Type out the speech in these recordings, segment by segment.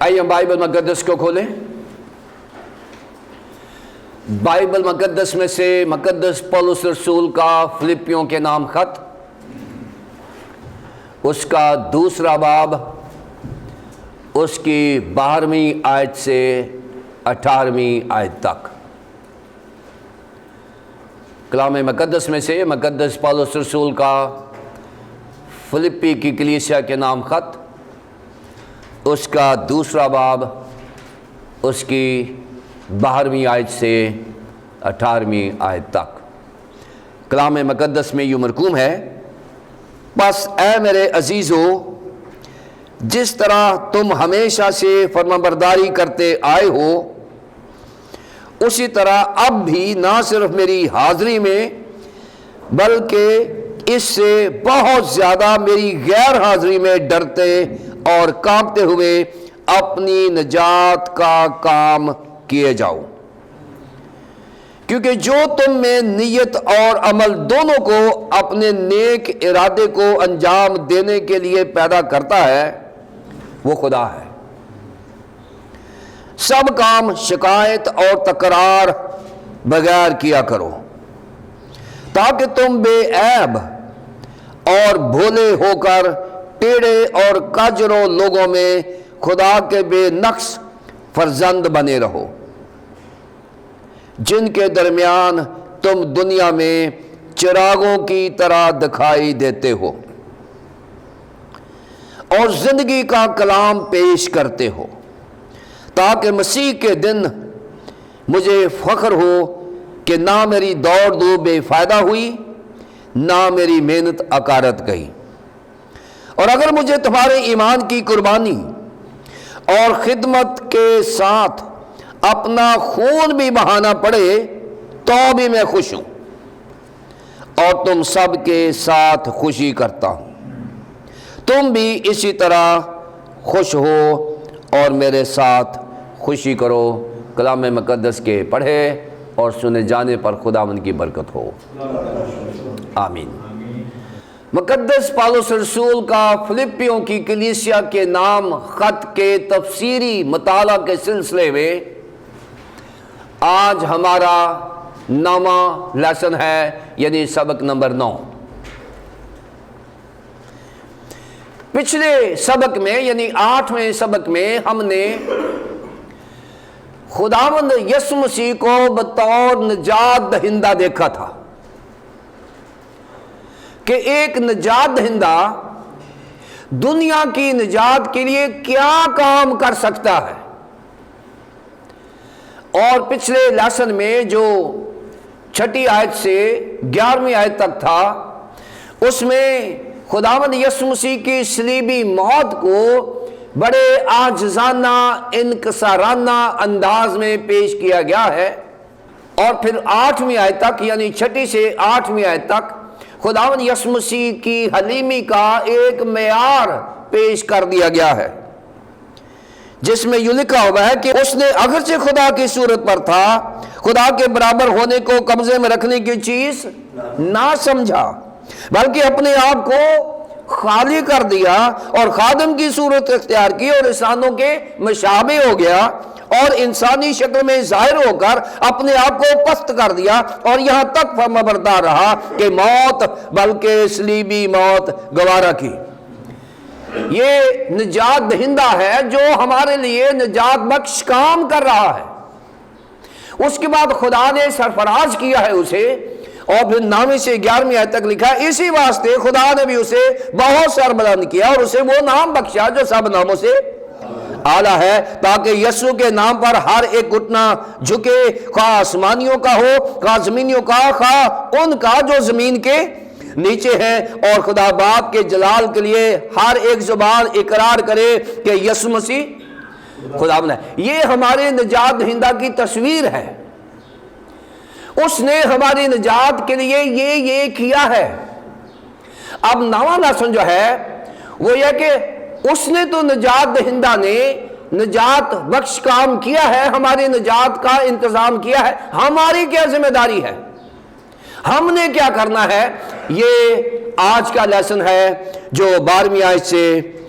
آئیے ہم بائبل مقدس کو کھولیں۔ بائبل مقدس میں سے مقدس پولس رسول کا فلپیوں کے نام خط، اس کا 2 باب، اس کی 12ویں آیت سے 18ویں آیت تک۔ کلام مقدس میں سے مقدس پولس رسول کا فلپی کی کلیسیا کے نام خط، اس کا 2 باب، اس کی 12ویں آیت سے 18ویں آیت تک۔ کلام مقدس میں یوں مرقوم ہے: بس اے میرے عزیزو، جس طرح تم ہمیشہ سے فرمانبرداری کرتے آئے ہو، اسی طرح اب بھی نہ صرف میری حاضری میں بلکہ اس سے بہت زیادہ میری غیر حاضری میں ڈرتے اور کانپتے ہوئے اپنی نجات کا کام کیے جاؤ، کیونکہ جو تم میں نیت اور عمل دونوں کو اپنے نیک ارادے کو انجام دینے کے لیے پیدا کرتا ہے، وہ خدا ہے۔ سب کام شکایت اور تکرار بغیر کیا کرو، تاکہ تم بے عیب اور بھولے ہو کر ٹیڑے اور کاجروں لوگوں میں خدا کے بے نقص فرزند بنے رہو، جن کے درمیان تم دنیا میں چراغوں کی طرح دکھائی دیتے ہو اور زندگی کا کلام پیش کرتے ہو، تاکہ مسیح کے دن مجھے فخر ہو کہ نہ میری دوڑ دو بے فائدہ ہوئی، نہ میری محنت اکارت گئی۔ اور اگر مجھے تمہارے ایمان کی قربانی اور خدمت کے ساتھ اپنا خون بھی بہانا پڑے تو بھی میں خوش ہوں، اور تم سب کے ساتھ خوشی کرتا ہوں۔ تم بھی اسی طرح خوش ہو اور میرے ساتھ خوشی کرو۔ کلام مقدس کے پڑھے اور سنے جانے پر خداوند کی برکت ہو، آمین۔ مقدس پولس رسول کا فلپیوں کی کلیسیا کے نام خط کے تفسیری مطالعہ کے سلسلے میں آج ہمارا 9واں لیسن ہے، یعنی سبق نمبر 9۔ پچھلے سبق میں یعنی 8ویں سبق میں ہم نے خداوند یسوع مسیح کو بطور نجات دہندہ دیکھا تھا کہ ایک نجات دہندہ دنیا کی نجات کے لیے کیا کام کر سکتا ہے۔ اور پچھلے لیسن میں جو 6 آیت سے 11ویں آیت تک تھا، اس میں خداوند یسوع مسیح کی صلیبی موت کو بڑے عاجزانہ انکسارانہ انداز میں پیش کیا گیا ہے، اور پھر 8ویں آیت تک یعنی 6 سے 8ویں آیت تک خداوند یسوع مسیح کی حلیمی کا ایک معیار پیش کر دیا گیا ہے، جس میں یوں لکھا ہوا ہے کہ اس نے اگرچہ خدا کی صورت پر تھا، خدا کے برابر ہونے کو قبضے میں رکھنے کی چیز نہ سمجھا، بلکہ اپنے آپ کو خالی کر دیا اور خادم کی صورت اختیار کی اور انسانوں کے مشابہ ہو گیا، اور انسانی شکل میں ظاہر ہو کر اپنے آپ کو پست کر دیا، اور یہاں تک فرمانبردار رہا کہ موت بلکہ صلیبی موت گوارا کی۔ یہ نجات دہندہ ہے جو ہمارے لیے نجات بخش کام کر رہا ہے۔ اس کے بعد خدا نے سرفراز کیا ہے اسے، اور پھر 9 سے 11ویں آیت تک لکھا ہے، اسی واسطے خدا نے بھی اسے بہت سربلند کیا اور اسے وہ نام بخشا جو سب ناموں سے اعلیٰ ہے، تاکہ یسوع کے نام پر ہر ایک گھٹنا جھکے، خواہ آسمانیوں کا ہو، خواہ زمینیوں کا، خواہ ان کا جو زمین کے نیچے ہیں، اور خدا باپ کے جلال کے لیے ہر ایک زبان اقرار کرے کہ یسوع مسیح خداوند ہے۔ یہ ہمارے نجات دہندہ کی تصویر ہے۔ اس نے ہماری نجات کے لیے یہ کیا ہے۔ اب 9واں لیسن جو ہے وہ یہ کہ اس نے تو نجات دہندہ نے نجات بخش کام کیا ہے، ہماری نجات کا انتظام کیا ہے، ہماری کیا ذمہ داری ہے، ہم نے کیا کرنا ہے، یہ آج کا لیسن ہے جو 12ویں آیت سے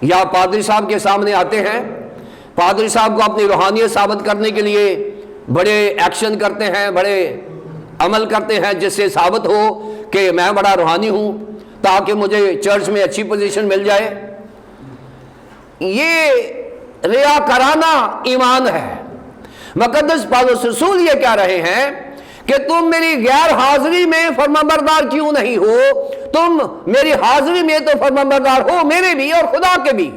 یا پادری صاحب کے سامنے آتے ہیں، پادری صاحب کو اپنی روحانیت ثابت کرنے کے لیے بڑے ایکشن کرتے ہیں، بڑے عمل کرتے ہیں، جس سے ثابت ہو کہ میں بڑا روحانی ہوں تاکہ مجھے چرچ میں اچھی پوزیشن مل جائے۔ یہ ریاکارانہ ایمان ہے۔ مقدس پالوس رسول یہ کہہ رہے ہیں کہ تم میری غیر حاضری میں فرمانبردار کیوں نہیں ہو؟ تم میری حاضری میں تو فرمانبردار ہو، میرے بھی اور خدا کے بھی،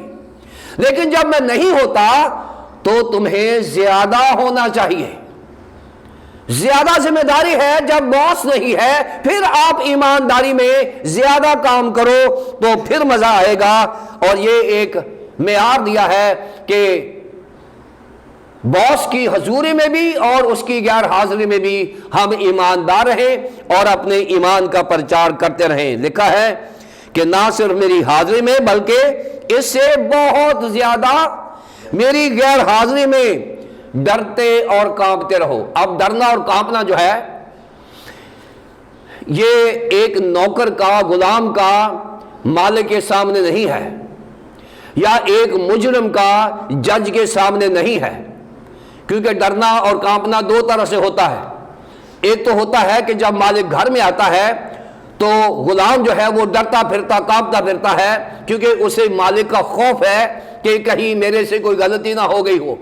لیکن جب میں نہیں ہوتا تو تمہیں زیادہ ہونا چاہیے۔ زیادہ ذمہ داری ہے جب باس نہیں ہے، پھر آپ ایمانداری میں زیادہ کام کرو تو پھر مزہ آئے گا۔ اور یہ ایک معیار دیا ہے کہ باس کی حضوری میں بھی اور اس کی غیر حاضری میں بھی ہم ایماندار رہیں اور اپنے ایمان کا پرچار کرتے رہیں۔ لکھا ہے کہ نہ صرف میری حاضری میں بلکہ اس سے بہت زیادہ میری غیر حاضری میں ڈرتے اور کانپتے رہو۔ اب ڈرنا اور کانپنا جو ہے یہ ایک نوکر کا، غلام کا مالک کے سامنے نہیں ہے، یا ایک مجرم کا جج کے سامنے نہیں ہے، کیونکہ ڈرنا اور کانپنا دو طرح سے ہوتا ہے۔ ایک تو ہوتا ہے کہ جب مالک گھر میں آتا ہے تو غلام جو ہے وہ ڈرتا پھرتا، کانپتا پھرتا ہے، کیونکہ اسے مالک کا خوف ہے کہ کہیں میرے سے کوئی غلطی نہ ہو گئی ہو۔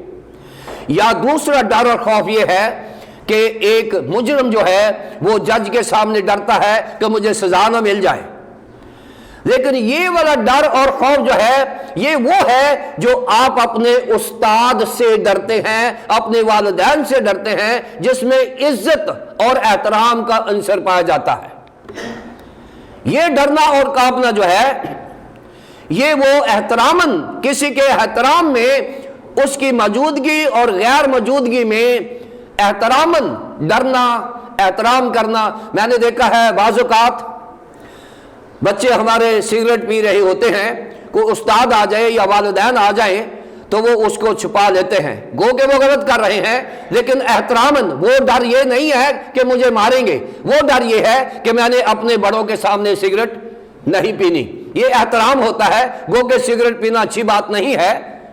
یا دوسرا ڈر اور خوف یہ ہے کہ ایک مجرم جو ہے وہ جج کے سامنے ڈرتا ہے کہ مجھے سزا نہ مل جائے۔ لیکن یہ والا ڈر اور خوف جو ہے یہ وہ ہے جو آپ اپنے استاد سے ڈرتے ہیں، اپنے والدین سے ڈرتے ہیں، جس میں عزت اور احترام کا عنصر پایا جاتا ہے۔ یہ ڈرنا اور کانپنا جو ہے یہ وہ احتراماً کسی کے احترام میں، اس کی موجودگی اور غیر موجودگی میں احتراماً ڈرنا، احترام کرنا۔ میں نے دیکھا ہے بعض اوقات بچے ہمارے سگریٹ پی رہے ہوتے ہیں، کوئی استاد آ جائے یا والدین آ جائیں تو وہ اس کو چھپا لیتے ہیں، گو کہ وہ غلط کر رہے ہیں، لیکن احتراماً وہ ڈر یہ نہیں ہے کہ مجھے ماریں گے، وہ ڈر یہ ہے کہ میں نے اپنے بڑوں کے سامنے سگریٹ نہیں پینی۔ یہ احترام ہوتا ہے، گو کہ سگریٹ پینا اچھی بات نہیں ہے،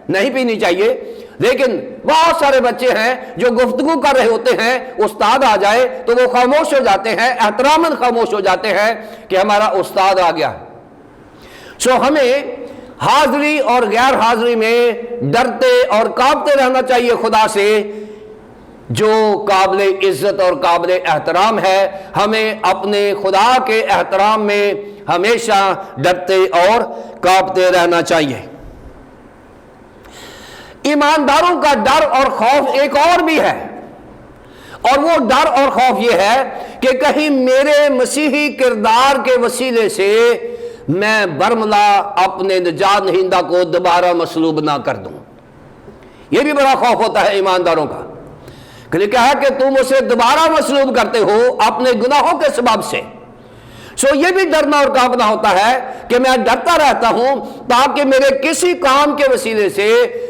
نہیں پینی چاہیے، لیکن بہت سارے بچے ہیں جو گفتگو کر رہے ہوتے ہیں، استاد آ جائے تو وہ خاموش ہو جاتے ہیں، احتراماً خاموش ہو جاتے ہیں کہ ہمارا استاد آ گیا۔ سو ہمیں حاضری اور غیر حاضری میں ڈرتے اور کانپتے رہنا چاہیے خدا سے، جو قابل عزت اور قابل احترام ہے۔ ہمیں اپنے خدا کے احترام میں ہمیشہ ڈرتے اور کانپتے رہنا چاہیے۔ ایمانداروں کا ڈر اور خوف ایک اور بھی ہے، اور وہ ڈر اور خوف یہ ہے کہ کہیں میرے مسیحی کردار کے وسیلے سے میں برملا اپنے نجات دہندہ کو دوبارہ مصلوب نہ کر دوں۔ یہ بھی بڑا خوف ہوتا ہے ایمانداروں کا، کہ لکھا ہے کہ تم اسے دوبارہ مصلوب کرتے ہو اپنے گناہوں کے سبب سے۔ سو یہ بھی ڈرنا اور کانپنا ہوتا ہے کہ میں ڈرتا رہتا ہوں تاکہ میرے کسی کام کے وسیلے سے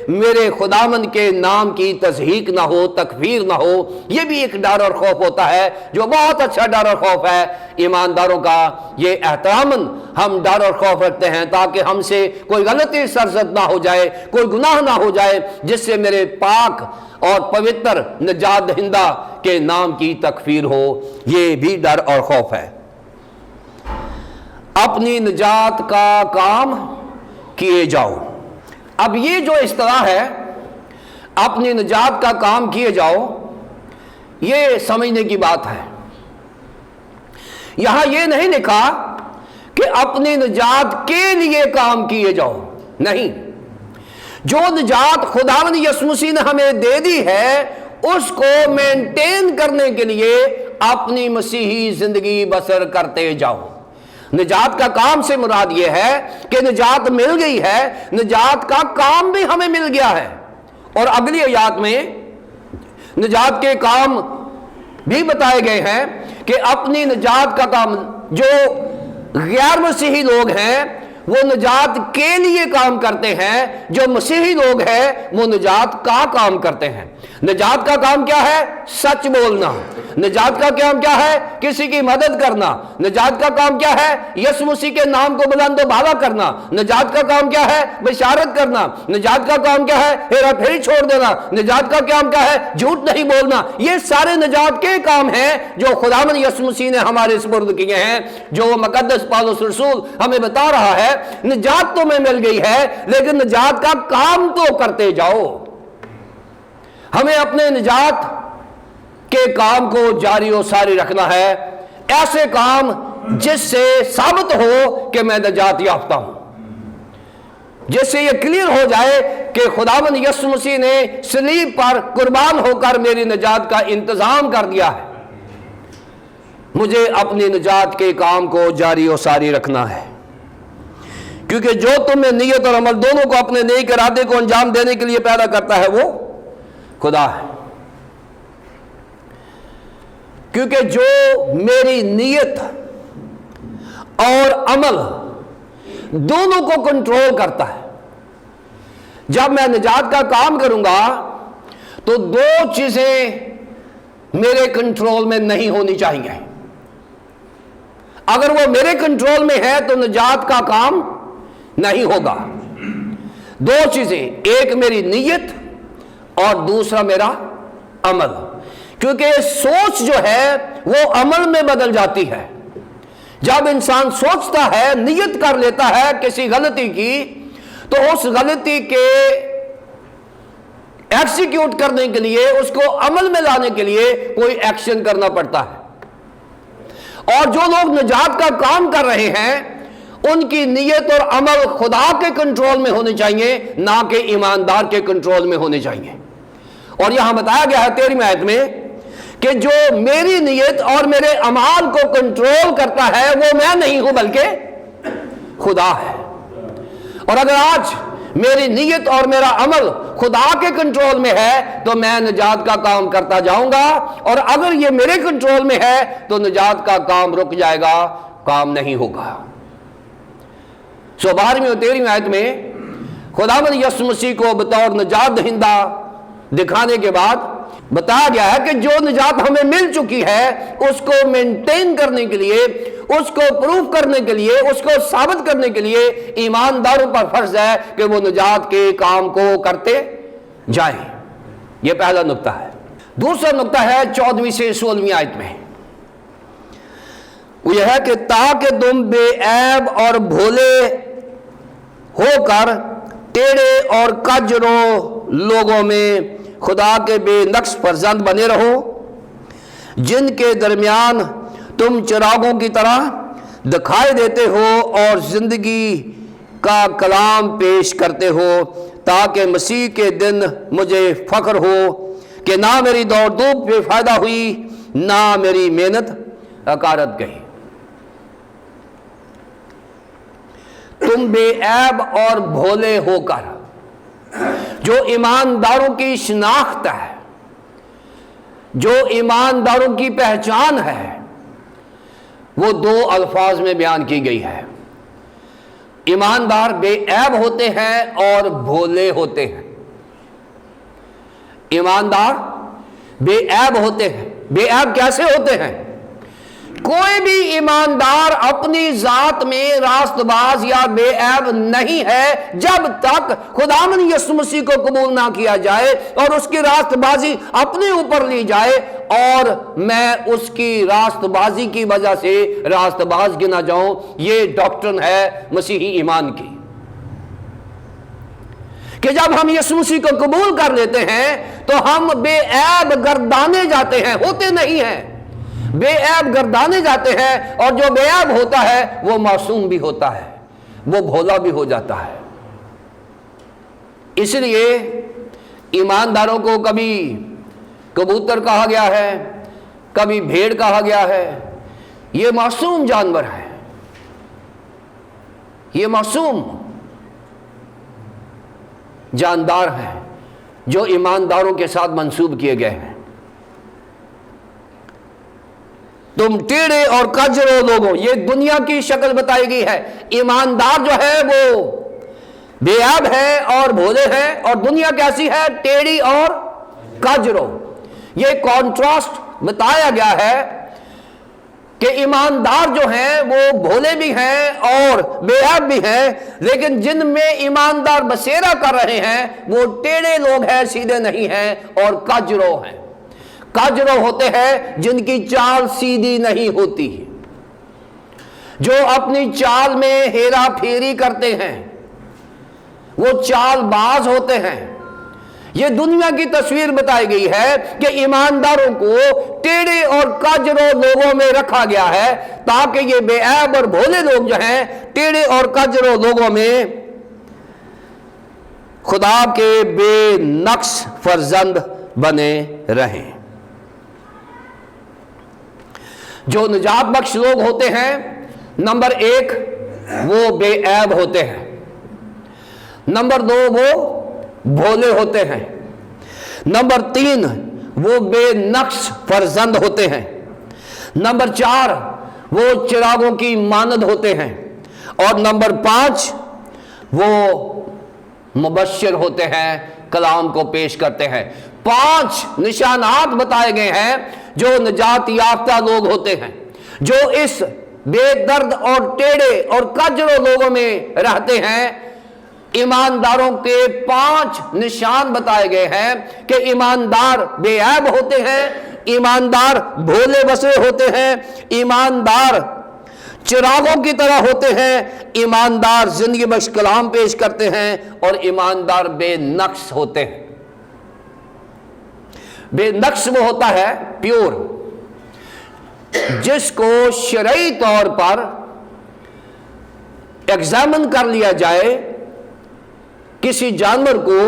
میرے خداوند کے نام کی تضحیق نہ ہو، تکفیر نہ ہو۔ یہ بھی ایک ڈر اور خوف ہوتا ہے، جو بہت اچھا ڈر اور خوف ہے ایمانداروں کا۔ یہ احتراماً ہم ڈر اور خوف رکھتے ہیں تاکہ ہم سے کوئی غلطی سرزد نہ ہو جائے، کوئی گناہ نہ ہو جائے جس سے میرے پاک اور پوتر نجات دہندہ کے نام کی تکفیر ہو۔ یہ بھی ڈر اور خوف ہے۔ اپنی نجات کا کام کیے جاؤ۔ اب یہ جو اصطلاح ہے اپنی نجات کا کام کیے جاؤ، یہ سمجھنے کی بات ہے۔ یہاں یہ نہیں لکھا کہ اپنی نجات کے لیے کام کیے جاؤ، نہیں۔ جو نجات خداوند یسوع مسیح نے ہمیں دے دی ہے اس کو مینٹین کرنے کے لیے اپنی مسیحی زندگی بسر کرتے جاؤ۔ نجات کا کام سے مراد یہ ہے کہ نجات مل گئی ہے، نجات کا کام بھی ہمیں مل گیا ہے۔ اور اگلی آیات میں نجات کے کام بھی بتائے گئے ہیں کہ اپنی نجات کا کام، جو غیر مسیحی لوگ ہیں وہ نجات کے لیے کام کرتے ہیں، جو مسیحی لوگ ہیں وہ نجات کا کام کرتے ہیں۔ نجات کا کام کیا ہے؟ سچ بولنا، نجات کا کام کیا ہے؟ کسی کی مدد کرنا۔ نجات کا کام کیا ہے؟ یسوع مسیح کے نام کو بلند و بالا کرنا۔ نجات کا کام کیا ہے؟ بشارت کرنا۔ نجات کا کام کیا ہے؟ ہیرا پھیری چھوڑ دینا۔ نجات کا کام کیا ہے؟ جھوٹ نہیں بولنا۔ یہ سارے نجات کے کام ہیں جو خداوند یسوع مسیح نے ہمارے سپرد کیے ہیں، جو مقدس پولس رسول ہمیں بتا رہا ہے۔ نجات تو میں مل گئی ہے، لیکن نجات کا کام تو کرتے جاؤ۔ ہمیں اپنے نجات کے کام کو جاری و ساری رکھنا ہے، ایسے کام جس سے ثابت ہو کہ میں نجات یافتہ ہوں، جس سے یہ کلیئر ہو جائے کہ خداوند یسوع مسیح نے صلیب پر قربان ہو کر میری نجات کا انتظام کر دیا ہے۔ مجھے اپنی نجات کے کام کو جاری و ساری رکھنا ہے، کیونکہ جو تم میں نیت اور عمل دونوں کو اپنے نیک ارادے کو انجام دینے کے لیے پیدا کرتا ہے وہ خدا ہے۔ کیونکہ جو میری نیت اور عمل دونوں کو کنٹرول کرتا ہے، جب میں نجات کا کام کروں گا تو دو چیزیں میرے کنٹرول میں نہیں ہونی چاہیے۔ اگر وہ میرے کنٹرول میں ہے تو نجات کا کام نہیں ہوگا۔ دو چیزیں، ایک میری نیت اور دوسرا میرا عمل، کیونکہ سوچ جو ہے وہ عمل میں بدل جاتی ہے۔ جب انسان سوچتا ہے، نیت کر لیتا ہے کسی غلطی کی، تو اس غلطی کے ایکسیکیوٹ کرنے کے لیے، اس کو عمل میں لانے کے لیے کوئی ایکشن کرنا پڑتا ہے۔ اور جو لوگ نجات کا کام کر رہے ہیں، ان کی نیت اور عمل خدا کے کنٹرول میں ہونے چاہیے، نہ کہ ایماندار کے کنٹرول میں ہونے چاہیے۔ اور یہاں بتایا گیا ہے 13ویں آیت میں کہ جو میری نیت اور میرے اعمال کو کنٹرول کرتا ہے وہ میں نہیں ہوں بلکہ خدا ہے۔ اور اگر آج میری نیت اور میرا عمل خدا کے کنٹرول میں ہے تو میں نجات کا کام کرتا جاؤں گا، اور اگر یہ میرے کنٹرول میں ہے تو نجات کا کام رک جائے گا، کام نہیں ہوگا۔ 12ویں اور 13ویں آیت میں خداوند یسوع مسیح کو بطور نجات دہندہ دکھانے کے بعد بتایا گیا ہے کہ جو نجات ہمیں مل چکی ہے اس کو مینٹین کرنے کے لیے، اس کو پروف کرنے کے لیے، اس کو ثابت کرنے کے لیے ایمانداروں پر فرض ہے کہ وہ نجات کے کام کو کرتے جائیں۔ یہ پہلا نقطہ ہے۔ دوسرا نقطہ ہے 14ویں سے 16ویں آیت میں، وہ یہ ہے کہ تاکہ تم بے عیب اور بھولے ہو کر ٹیڑے اور کجرو لوگوں میں خدا کے بے نقص فرزند بنے رہو، جن کے درمیان تم چراغوں کی طرح دکھائی دیتے ہو اور زندگی کا کلام پیش کرتے ہو، تاکہ مسیح کے دن مجھے فخر ہو کہ نہ میری دوڑ دھوپ بے فائدہ ہوئی، نہ میری محنت حقارت گئی۔ تم بے عیب اور بھولے ہو کر، جو ایمانداروں کی شناخت ہے، جو ایمانداروں کی پہچان ہے، وہ دو الفاظ میں بیان کی گئی ہے۔ ایماندار بے عیب ہوتے ہیں اور بھولے ہوتے ہیں۔ ایماندار بے عیب ہوتے ہیں۔ بے عیب کیسے ہوتے ہیں؟ کوئی بھی ایماندار اپنی ذات میں راست باز یا بے عیب نہیں ہے جب تک خداوند یسوع مسیح کو قبول نہ کیا جائے اور اس کی راست بازی اپنے اوپر لی جائے اور میں اس کی راست بازی کی وجہ سے راست باز گنا جاؤں۔ یہ ڈاکٹرن ہے مسیحی ایمان کی، کہ جب ہم یسوع مسیح کو قبول کر لیتے ہیں تو ہم بے عیب گردانے جاتے ہیں، ہوتے نہیں ہیں، بے عیب گردانے جاتے ہیں، اور جو بے عیب ہوتا ہے وہ معصوم بھی ہوتا ہے، وہ بھولا بھی ہو جاتا ہے۔ اس لیے ایمانداروں کو کبھی کبوتر کہا گیا ہے، کبھی بھیڑ کہا گیا ہے۔ یہ معصوم جانور ہے، یہ معصوم جاندار ہیں جو ایمانداروں کے ساتھ منسوب کیے گئے ہیں۔ تم ٹیڑے اور کجرو لوگوں، یہ دنیا کی شکل بتائی گئی ہے۔ ایماندار جو ہے وہ بے عیب ہے اور بھولے ہیں، اور دنیا کیسی ہے؟ ٹیڑی اور کجرو۔ یہ کانٹراسٹ بتایا گیا ہے کہ ایماندار جو ہیں وہ بھولے بھی ہیں اور بے عیب بھی ہیں، لیکن جن میں ایماندار بسیرا کر رہے ہیں وہ ٹیڑھے لوگ ہیں، سیدھے نہیں ہیں اور کجرو ہیں۔ کجرو ہوتے ہیں جن کی چال سیدھی نہیں ہوتی، جو اپنی چال میں ہیرا پھیری کرتے ہیں، وہ چال باز ہوتے ہیں۔ یہ دنیا کی تصویر بتائی گئی ہے کہ ایمانداروں کو ٹیڑھے اور کجرو لوگوں میں رکھا گیا ہے تاکہ یہ بے عیب اور بھولے لوگ جو ہیں ٹیڑھے اور کجرو لوگوں میں خدا کے بے نقص فرزند بنے رہیں۔ جو نجات بخش لوگ ہوتے ہیں، نمبر 1 وہ بے عیب ہوتے ہیں، نمبر 2 وہ بھولے ہوتے ہیں، نمبر 3 وہ بے نقص فرزند ہوتے ہیں، نمبر 4 وہ چراغوں کی مانند ہوتے ہیں، اور نمبر 5 وہ مبشر ہوتے ہیں، کلام کو پیش کرتے ہیں۔ 5 نشانات بتائے گئے ہیں جو نجات یافتہ لوگ ہوتے ہیں، جو اس بے درد اور ٹیڑھے اور کجرو لوگوں میں رہتے ہیں۔ ایمانداروں کے 5 نشان بتائے گئے ہیں کہ ایماندار بے عیب ہوتے ہیں، ایماندار بھولے بسے ہوتے ہیں، ایماندار چراغوں کی طرح ہوتے ہیں، ایماندار زندگی بخش کلام پیش کرتے ہیں، اور ایماندار بے نقص ہوتے ہیں۔ بے نقص وہ ہوتا ہے پیور، جس کو شرعی طور پر ایگزامن کر لیا جائے۔ کسی جانور کو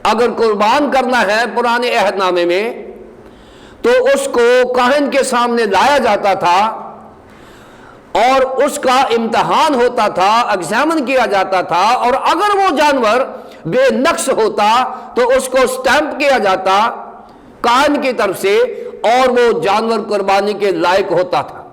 اگر قربان کرنا ہے پرانے عہد نامے میں تو اس کو کاہن کے سامنے لایا جاتا تھا اور اس کا امتحان ہوتا تھا، ایگزامن کیا جاتا تھا، اور اگر وہ جانور بے نقص ہوتا تو اس کو سٹیمپ کیا جاتا کاہن کی طرف سے اور وہ جانور قربانی کے لائق ہوتا تھا۔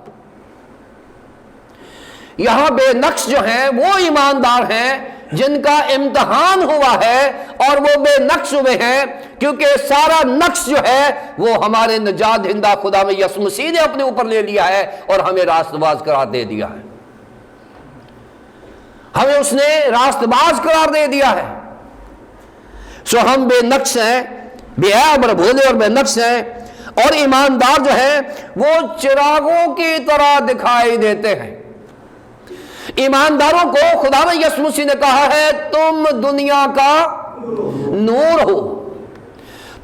یہاں بے نقص جو ہیں وہ ایماندار ہیں جن کا امتحان ہوا ہے اور وہ بے نقص ہوئے ہیں، کیونکہ سارا نقص جو ہے وہ ہمارے نجات دہندہ خدا میں یسوع مسیح نے اپنے اوپر لے لیا ہے اور ہمیں راست باز قرار دے دیا ہے۔ ہمیں اس نے راست باز قرار دے دیا ہے۔ سو ہم بے نقص ہیں، بے عیب اور بھولے اور بے نقص ہیں، اور ایماندار جو ہیں وہ چراغوں کی طرح دکھائی دیتے ہیں۔ ایمانداروں کو خدا یسوع مسیح نے کہا ہے تم دنیا کا نور ہو،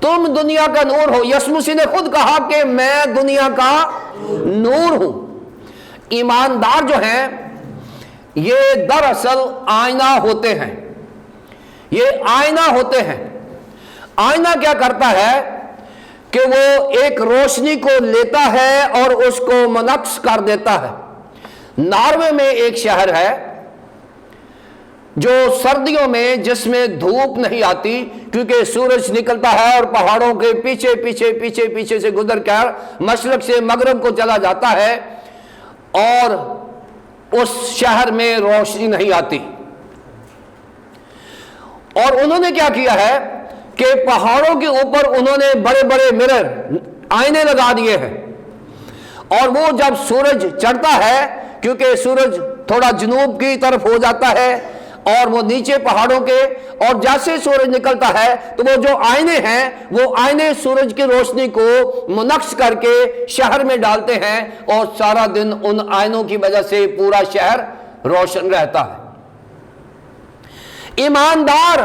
تم دنیا کا نور ہو۔ یسوع مسیح نے خود کہا کہ میں دنیا کا نور ہوں۔ ایماندار جو ہیں یہ دراصل آئینہ ہوتے ہیں، یہ آئینہ ہوتے ہیں۔ آئینہ کیا کرتا ہے کہ وہ ایک روشنی کو لیتا ہے اور اس کو منعکس کر دیتا ہے۔ ناروے میں ایک شہر ہے جو سردیوں میں جس میں دھوپ نہیں آتی کیونکہ سورج نکلتا ہے اور پہاڑوں کے پیچھے پیچھے پیچھے پیچھے سے گزر کر مشرق سے مغرب کو چلا جاتا ہے، اور اس شہر میں روشنی نہیں آتی۔ اور انہوں نے کیا کیا ہے کہ پہاڑوں کے اوپر انہوں نے بڑے بڑے مرر آئینے لگا دیے ہیں، اور وہ جب سورج چڑھتا ہے کیونکہ سورج تھوڑا جنوب کی طرف ہو جاتا ہے اور وہ نیچے پہاڑوں کے، اور جیسے سورج نکلتا ہے تو وہ جو آئینے ہیں وہ آئینے سورج کی روشنی کو منعکس کر کے شہر میں ڈالتے ہیں، اور سارا دن ان آئینوں کی وجہ سے پورا شہر روشن رہتا ہے۔ ایماندار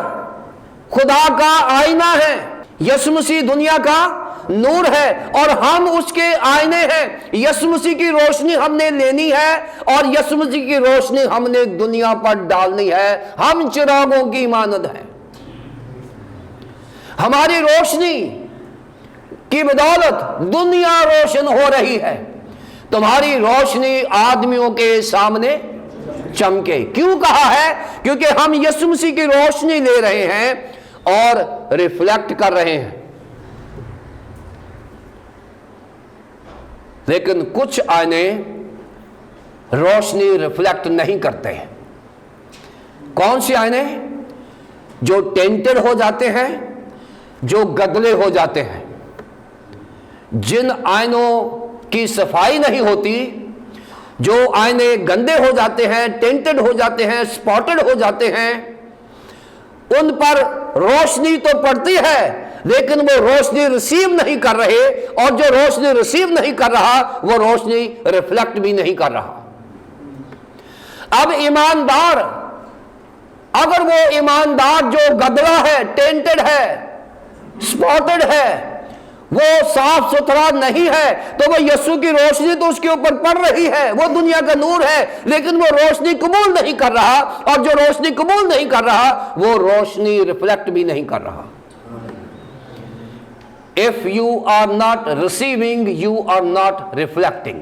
خدا کا آئینہ ہے، یسوع مسیح دنیا کا نور ہے اور ہم اس کے آئینے ہیں۔ یسوع مسیح کی روشنی ہم نے لینی ہے اور یسوع مسیح کی روشنی ہم نے دنیا پر ڈالنی ہے۔ ہم چراغوں کی مانند ہیں، ہماری روشنی کی بدولت دنیا روشن ہو رہی ہے۔ تمہاری روشنی آدمیوں کے سامنے چمکے۔ کیوں کہا ہے؟ کیونکہ ہم یسوع مسیح کی روشنی لے رہے ہیں اور ریفلیکٹ کر رہے ہیں۔ لیکن کچھ آئینے روشنی ریفلیکٹ نہیں کرتے ہیں۔ کون سے آئینے؟ جو ٹینٹڈ ہو جاتے ہیں، جو گدلے ہو جاتے ہیں، جن آئینوں کی صفائی نہیں ہوتی، جو آئینے گندے ہو جاتے ہیں، ٹینٹڈ ہو جاتے ہیں، سپاٹڈ ہو جاتے ہیں، ان پر روشنی تو پڑتی ہے لیکن وہ روشنی ریسیو نہیں کر رہے، اور جو روشنی ریسیو نہیں کر رہا وہ روشنی ریفلیکٹ بھی نہیں کر رہا۔ اب ایماندار، اگر وہ ایماندار جو گدلا ہے، ٹینٹڈ ہے، سپاٹڈ ہے، وہ صاف ستھرا نہیں ہے، تو وہ یسوع کی روشنی تو اس کے اوپر پڑ رہی ہے، وہ دنیا کا نور ہے، لیکن وہ روشنی قبول نہیں کر رہا، اور جو روشنی قبول نہیں کر رہا وہ روشنی ریفلیکٹ بھی نہیں کر رہا۔ If you are not receiving, you are not reflecting۔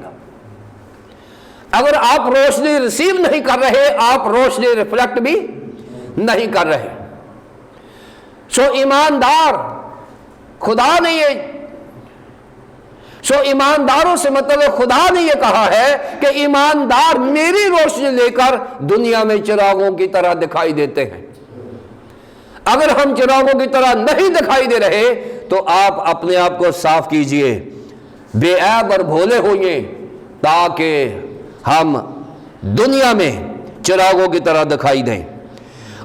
اگر آپ روشنی ریسیو نہیں کر رہے، آپ روشنی ریفلیکٹ بھی نہیں کر رہے۔ ایماندار، خدا نے ایمانداروں سے مطلب خدا نے یہ کہا ہے کہ ایماندار میری روشنی لے کر دنیا میں چراغوں کی طرح دکھائی دیتے ہیں۔ اگر ہم چراغوں کی طرح نہیں دکھائی دے رہے تو آپ اپنے آپ کو صاف کیجئے، بے عیب اور بھولے ہوئے، تاکہ ہم دنیا میں چراغوں کی طرح دکھائی دیں۔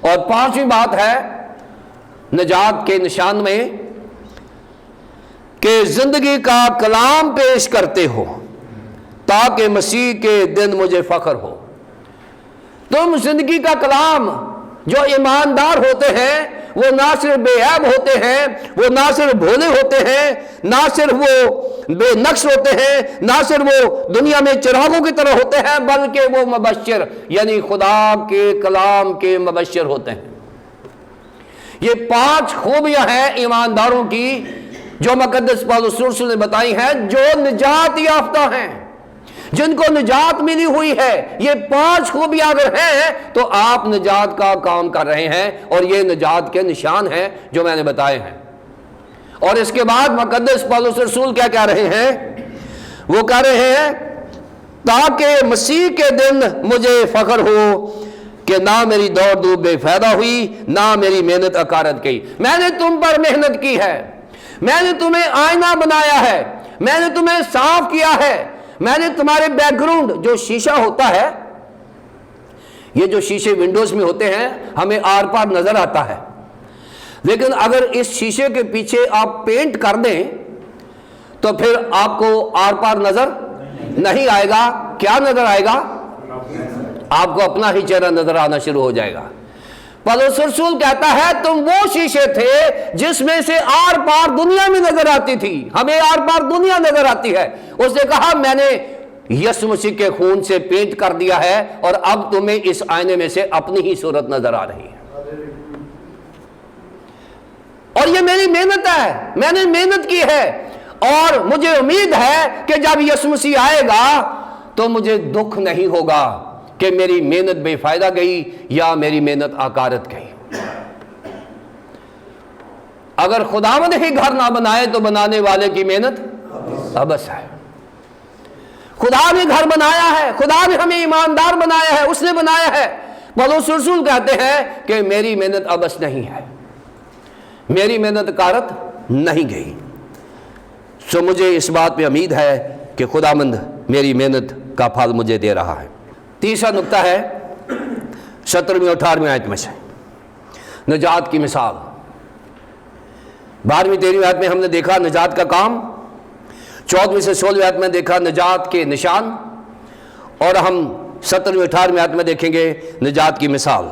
اور پانچویں بات ہے نجات کے نشان میں کہ زندگی کا کلام پیش کرتے ہو تاکہ مسیح کے دن مجھے فخر ہو۔ تم زندگی کا کلام، جو ایماندار ہوتے ہیں وہ نہ صرف بے عیب ہوتے ہیں، وہ نہ صرف بھولے ہوتے ہیں، نہ صرف وہ بے نقص ہوتے ہیں، نہ صرف وہ دنیا میں چراغوں کی طرح ہوتے ہیں، بلکہ وہ مبشر یعنی خدا کے کلام کے مبشر ہوتے ہیں۔ یہ 5 خوبیاں ہیں ایمانداروں کی جو مقدس پالوس رسول نے بتائی ہیں، جو نجات یافتہ ہیں، جن کو نجات ملی ہوئی ہے۔ یہ 5 خوبیاں اگر ہیں تو آپ نجات کا کام کر رہے ہیں، اور یہ نجات کے نشان ہیں جو میں نے بتائے ہیں۔ اور اس کے بعد مقدس پالوس رسول کیا کہہ رہے ہیں؟ وہ کہہ رہے ہیں تاکہ مسیح کے دن مجھے فخر ہو کہ نہ میری دوڑ دھوپ بے فائدہ ہوئی، نہ میری محنت اکارت کی۔ میں نے تم پر محنت کی ہے، میں نے تمہیں آئینہ بنایا ہے، میں نے تمہیں صاف کیا ہے، میں نے تمہارے بیک گراؤنڈ جو شیشہ ہوتا ہے، یہ جو شیشے ونڈوز میں ہوتے ہیں ہمیں آر پار نظر آتا ہے، لیکن اگر اس شیشے کے پیچھے آپ پینٹ کر دیں تو پھر آپ کو آر پار نظر نہیں آئے گا۔ کیا نظر آئے گا؟ آپ کو اپنا ہی چہرہ نظر آنا شروع ہو جائے گا۔ پالوس رسول کہتا ہے تم وہ شیشے تھے جس میں سے آر پار دنیا میں نظر آتی تھی، ہمیں آر پار دنیا نظر آتی ہے۔ اس نے کہا میں نے یسوع مسیح کے خون سے پینٹ کر دیا ہے، اور اب تمہیں اس آئینے میں سے اپنی ہی صورت نظر آ رہی ہے۔ اور یہ میری محنت ہے، میں نے محنت کی ہے، اور مجھے امید ہے کہ جب یسوع مسیح آئے گا تو مجھے دکھ نہیں ہوگا کہ میری محنت بے فائدہ گئی یا میری محنت آکارت گئی۔ اگر خداوند ہی گھر نہ بنائے تو بنانے والے کی محنت ابس ہے۔ خدا نے گھر بنایا ہے، خدا نے ہمیں ایماندار بنایا ہے، اس نے بنایا ہے۔ پالوس رسول کہتے ہیں کہ میری محنت ابس نہیں ہے، میری محنت اکارت نہیں گئی۔ سو مجھے اس بات پہ امید ہے کہ خداوند میری محنت کا پھل مجھے دے رہا ہے۔ تیسرا نقطہ ہے 17ویں اور 18ویں آیت میں سے نجات کی مثال۔ 12ویں 13ویں آیت میں ہم نے دیکھا نجات کا کام، 14ویں سے 16ویں آیت میں دیکھا نجات کے نشان، اور ہم 17ویں 18ویں آیت میں دیکھیں گے نجات کی مثال۔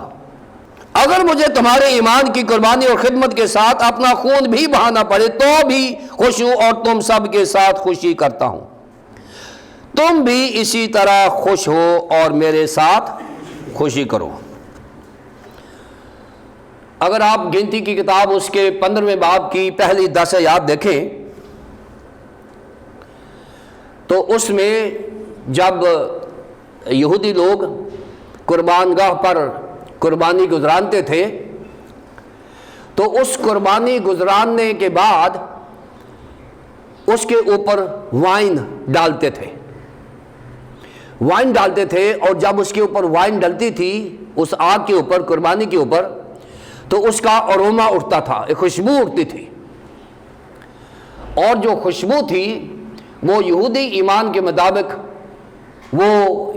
اگر مجھے تمہارے ایمان کی قربانی اور خدمت کے ساتھ اپنا خون بھی بہانا پڑے تو بھی خوش ہوں، اور تم سب کے ساتھ خوشی کرتا ہوں۔ تم بھی اسی طرح خوش ہو اور میرے ساتھ خوشی کرو۔ اگر آپ گنتی کی کتاب اس کے 15ویں باب کی پہلی 10 آیات دیکھیں تو اس میں جب یہودی لوگ قربان گاہ پر قربانی گزرانتے تھے تو اس قربانی گزراننے کے بعد اس کے اوپر وائن ڈالتے تھے، وائن ڈالتے تھے، اور جب اس کے اوپر وائن ڈلتی تھی اس آگ کے اوپر، قربانی کے اوپر، تو اس کا اروما اٹھتا تھا، ایک خوشبو اٹھتی تھی، اور جو خوشبو تھی وہ یہودی ایمان کے مطابق وہ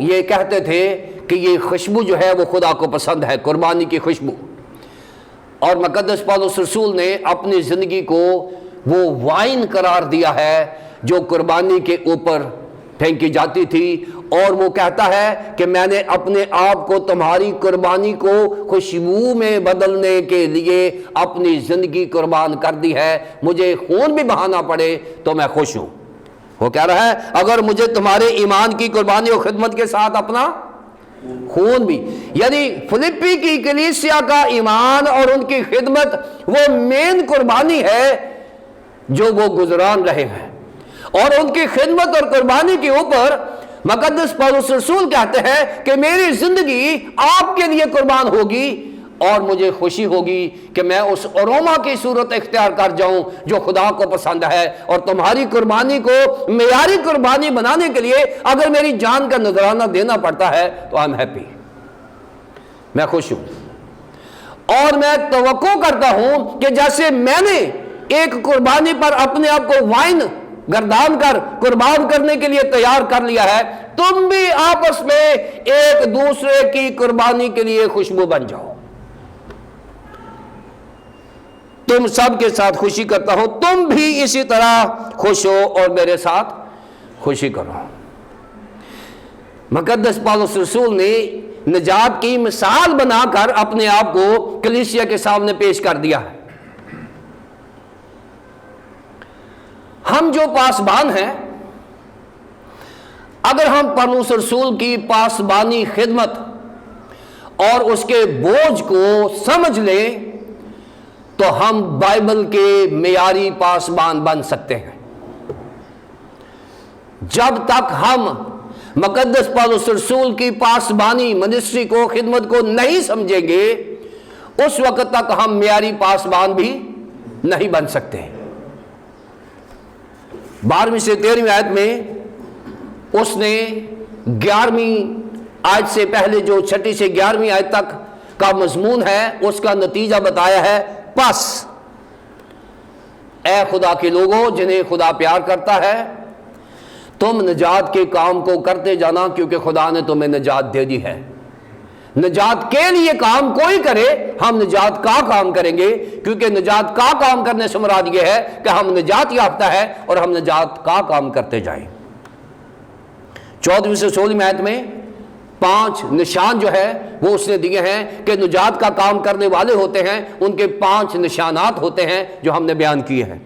یہ کہتے تھے کہ یہ خوشبو جو ہے وہ خدا کو پسند ہے، قربانی کی خوشبو، اور مقدس پولس رسول نے اپنی زندگی کو وہ وائن قرار دیا ہے جو قربانی کے اوپر پھینکی جاتی تھی، اور وہ کہتا ہے کہ میں نے اپنے آپ کو تمہاری قربانی کو خوشبو میں بدلنے کے لیے اپنی زندگی قربان کر دی ہے، مجھے خون بھی بہانا پڑے تو میں خوش ہوں۔ وہ کہہ رہا ہے اگر مجھے تمہارے ایمان کی قربانی اور خدمت کے ساتھ اپنا خون بھی، یعنی فلپی کی کلیسیا کا ایمان اور ان کی خدمت وہ مین قربانی ہے جو وہ گزران رہے ہیں، اور ان کی خدمت اور قربانی کے اوپر مقدس پولس رسول کہتے ہیں کہ میری زندگی آپ کے لیے قربان ہوگی، اور مجھے خوشی ہوگی کہ میں اس اروما کی صورت اختیار کر جاؤں جو خدا کو پسند ہے، اور تمہاری قربانی کو معیاری قربانی بنانے کے لیے اگر میری جان کا نذرانہ دینا پڑتا ہے تو آئی ایم ہیپی، میں خوش ہوں۔ اور میں توقع کرتا ہوں کہ جیسے میں نے ایک قربانی پر اپنے آپ کو وائن گردان کر قربان کرنے کے لیے تیار کر لیا ہے، تم بھی آپس میں ایک دوسرے کی قربانی کے لیے خوشبو بن جاؤ۔ تم سب کے ساتھ خوشی کرتا ہو، تم بھی اسی طرح خوش ہو اور میرے ساتھ خوشی کرو۔ مقدس پولس رسول نے نجات کی مثال بنا کر اپنے آپ کو کلیسیا کے سامنے پیش کر دیا ہے۔ ہم جو پاسبان ہیں، اگر ہم پولس رسول کی پاسبانی خدمت اور اس کے بوجھ کو سمجھ لیں تو ہم بائبل کے معیاری پاسبان بن سکتے ہیں۔ جب تک ہم مقدس پولس رسول کی پاسبانی منسٹری کو، خدمت کو نہیں سمجھیں گے، اس وقت تک ہم معیاری پاسبان بھی نہیں بن سکتے۔ 12ویں سے 13ویں آیت میں اس نے 11ویں آیت سے پہلے جو 6 سے 11ویں آیت تک کا مضمون ہے اس کا نتیجہ بتایا ہے۔ پس اے خدا کے لوگوں جنہیں خدا پیار کرتا ہے، تم نجات کے کام کو کرتے جانا کیونکہ خدا نے تمہیں نجات دے دی ہے۔ نجات کے لیے کام کوئی کرے، ہم نجات کا کام کریں گے، کیونکہ نجات کا کام کرنے سے مراد یہ ہے کہ ہم نجات یافتہ ہے اور ہم نجات کا کام کرتے جائیں۔ 14ویں سے 16ویں آیت میں 5 نشان جو ہے وہ اس نے دیے ہیں کہ نجات کا کام کرنے والے ہوتے ہیں، ان کے 5 نشانات ہوتے ہیں جو ہم نے بیان کیے ہیں۔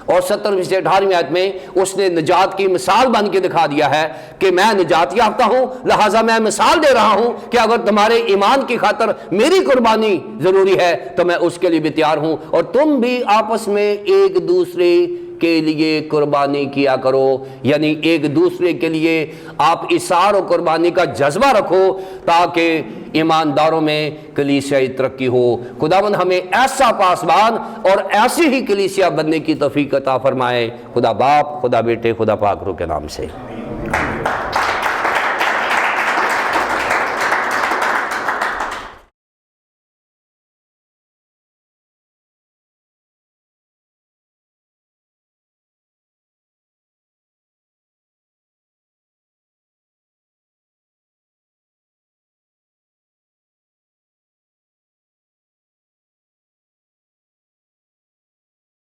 اور 17ویں سے 18ویں آیت میں اس نے نجات کی مثال بن کے دکھا دیا ہے کہ میں نجات یافتہ ہوں، لہٰذا میں مثال دے رہا ہوں کہ اگر تمہارے ایمان کی خاطر میری قربانی ضروری ہے تو میں اس کے لیے بھی تیار ہوں، اور تم بھی آپس میں ایک دوسرے کے لیے قربانی کیا کرو، یعنی ایک دوسرے کے لیے آپ اثار و قربانی کا جذبہ رکھو تاکہ ایمانداروں میں کلیسیائی ترقی ہو۔ خداوند ہمیں ایسا پاسبان اور ایسی ہی کلیسیا بننے کی توفیق عطا فرمائے۔ خدا باپ، خدا بیٹے، خدا پاک روح کے نام سے۔